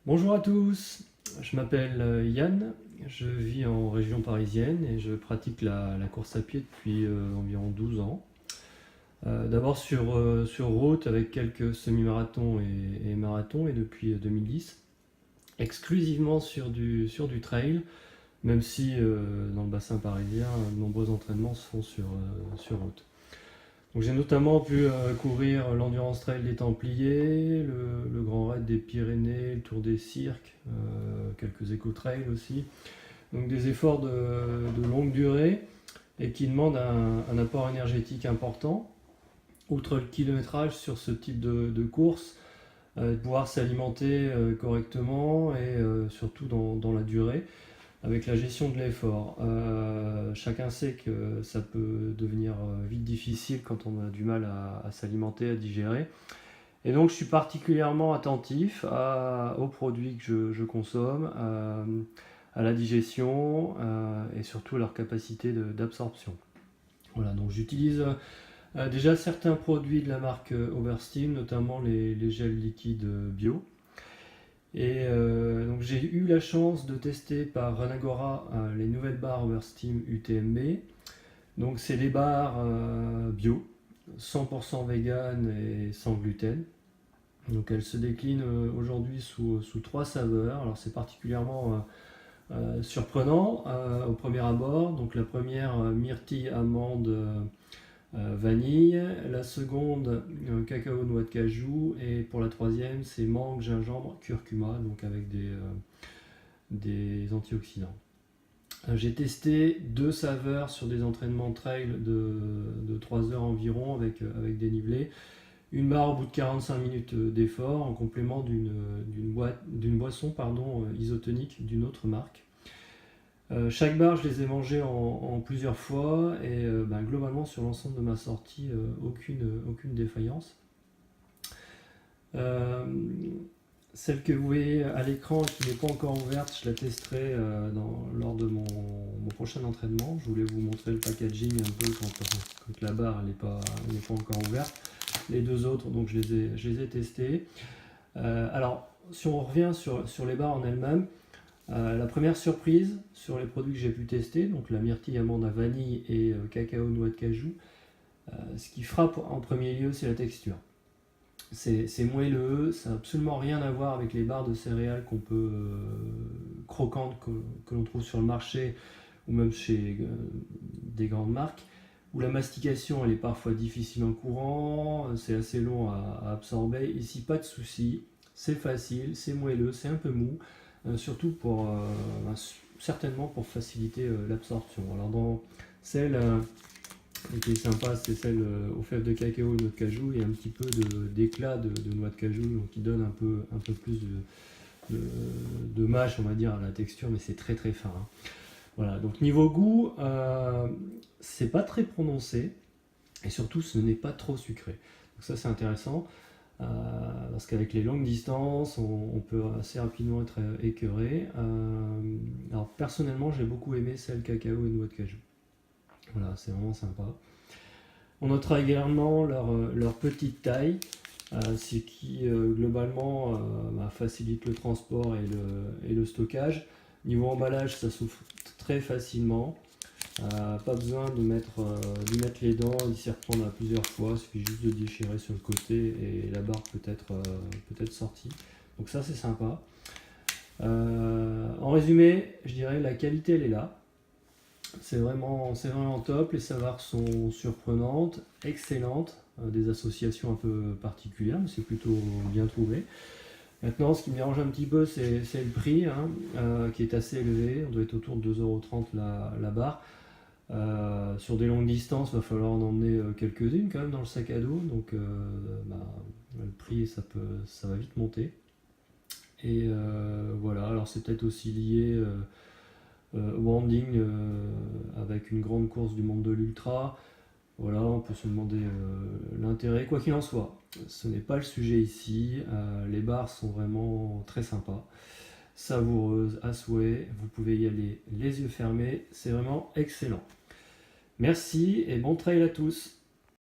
Bonjour à tous, je m'appelle Yann, je vis en région parisienne et je pratique la course à pied depuis environ 12 ans. D'abord sur route avec quelques semi-marathons et marathons et depuis 2010, exclusivement sur du trail, même si dans le bassin parisien, de nombreux entraînements se font sur route. Donc j'ai notamment pu courir l'Endurance Trail des Templiers, le Grand Raid des Pyrénées, le Tour des Cirques, quelques éco-trails aussi. Donc des efforts de longue durée et qui demandent un apport énergétique important. Outre le kilométrage sur ce type de course, de pouvoir s'alimenter correctement et surtout dans la durée avec la gestion de l'effort. Chacun sait que ça peut devenir vite difficile quand on a du mal à s'alimenter, à digérer. Et donc je suis particulièrement attentif aux produits que je consomme, à la digestion et surtout à leur capacité d'absorption. Voilà, donc j'utilise déjà certains produits de la marque Oversteam, notamment les gels liquides bio. Et donc j'ai eu la chance de tester par Ranagora les nouvelles barres Oversteam UTMB. Donc c'est des barres bio, 100% vegan et sans gluten. Donc elles se déclinent aujourd'hui sous trois saveurs. Alors c'est particulièrement surprenant au premier abord. Donc la première, myrtille, amande, vanille. La seconde, cacao, noix de cajou. Et pour la troisième, c'est mangue, gingembre, curcuma, donc avec des antioxydants. J'ai testé deux saveurs sur des entraînements trail de 3 heures environ avec dénivelé. Une barre au bout de 45 minutes d'effort en complément d'une boisson isotonique d'une autre marque. Chaque barre, je les ai mangées en plusieurs fois et globalement sur l'ensemble de ma sortie, aucune défaillance. Euh, Celle que vous voyez à l'écran qui n'est pas encore ouverte, je la testerai lors de mon prochain entraînement. Je voulais vous montrer le packaging un peu quand la barre n'est pas encore ouverte. Les deux autres, donc je les ai testés. Alors, si on revient sur les barres en elles-mêmes, la première surprise sur les produits que j'ai pu tester, donc la myrtille, amande à vanille et cacao, noix de cajou, ce qui frappe en premier lieu, c'est la texture. C'est moelleux, ça n'a absolument rien à voir avec les barres de céréales croquantes que l'on trouve sur le marché ou même chez des grandes marques, où la mastication elle est parfois difficile en courant, c'est assez long à absorber. Ici, pas de souci, c'est facile, c'est moelleux, c'est un peu mou, surtout certainement pour faciliter l'absorption. Alors dans celle qui est sympa, c'est celle aux fèves de cacao et noix de cajou, et un petit peu d'éclat de noix de cajou, donc qui donne un peu plus de mâche, on va dire, à la texture, mais c'est très très fin. Hein. Voilà, donc niveau goût, c'est pas très prononcé, et surtout ce n'est pas trop sucré. Donc ça c'est intéressant, parce qu'avec les longues distances, on peut assez rapidement être écœuré. Alors personnellement, j'ai beaucoup aimé celle cacao et noix de cajou. Voilà, c'est vraiment sympa. On notera également leur petite taille, ce qui globalement facilite le transport et le stockage. Niveau emballage, ça s'ouvre très facilement. Pas besoin d'y mettre les dents, d'y s'y reprendre à plusieurs fois. Il suffit juste de déchirer sur le côté et la barre peut être sortie. Donc ça c'est sympa. En résumé, je dirais la qualité elle est là. C'est vraiment top, les saveurs sont surprenantes, excellentes, des associations un peu particulières, mais c'est plutôt bien trouvé. Maintenant, ce qui me dérange un petit peu, c'est le prix, hein, qui est assez élevé, on doit être autour de 2,30 € la barre. Sur des longues distances, il va falloir en emmener quelques-unes quand même dans le sac à dos, donc le prix ça va vite monter. Et voilà, alors c'est peut-être aussi lié au branding avec une grande course du monde de l'ultra. Voilà, on peut se demander l'intérêt. Quoi qu'il en soit, ce n'est pas le sujet ici. Les barres sont vraiment très sympas, savoureuses à souhait. Vous pouvez y aller les yeux fermés. C'est vraiment excellent. Merci et bon trail à tous.